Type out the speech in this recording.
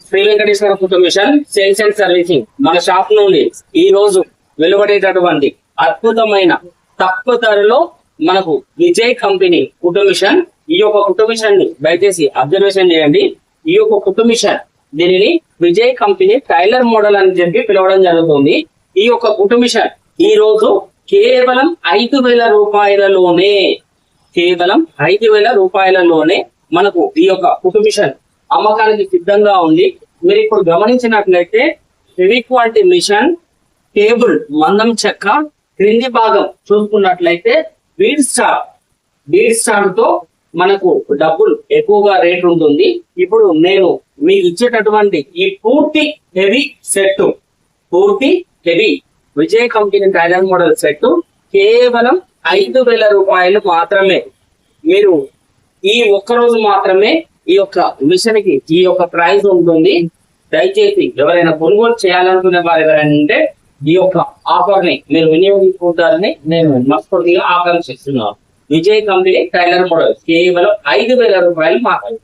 Shri Venkateswara photo machine sales and servicing మన shop నుండి ఈ రోజు వెలువడేటటువంటి అద్భుతమైన తక్కువ ధరలో మనకు విజయ్ కంపెనీ ఫోటో మిషన్. ఈ యొక్క ఫోటో మిషన్ ని దయచేసి అబ్జర్వేషన్ చేయండి. ఈ యొక్క ఫోటో మిషన్ దీనిని విజయ్ కంపెనీ టైలర్ మోడల్ అని చెప్పి పిలవడం జరుగుతుంది. ఈ యొక్క ఫోటో మిషన్ ఈ రోజు కేవలం 5,000 రూపాయలలోనే మనకు ఈ యొక్క ఫోటో మిషన్ అమ్మకానికి సిద్ధంగా ఉంది. మీరు ఇప్పుడు గమనించినట్లయితే హెవీ క్వాలిటీ మిషన్, టేబుల్, మందం చెక్క, క్రింది భాగం చూసుకున్నట్లయితే బీడ్ స్టార్ తో మనకు డబ్బులు ఎక్కువగా రేట్ ఉంటుంది. ఇప్పుడు నేను మీకు ఇచ్చేటటువంటి ఈ పూర్తి heavy Vijay company tailor model set కేవలం 5,000 రూపాయలు మాత్రమే. మీరు ఈ ఒక్కరోజు మాత్రమే ఈ యొక్క మిషన్ కి ఈ యొక్క ప్రైస్ ఉంటుంది. దయచేసి ఎవరైనా కొనుగోలు చేయాలనుకునే వారు ఎవరైనా ఉంటే ఈ యొక్క ఆఫర్ ని మీరు వినియోగించుకుంటారని నేను మనస్ఫూర్తిగా ఆకాంక్షిస్తున్నాను. విజయ్ కంపెనీ టైలర్ మోడల్ కేవలం 5,000 రూపాయలు మాత్రమే.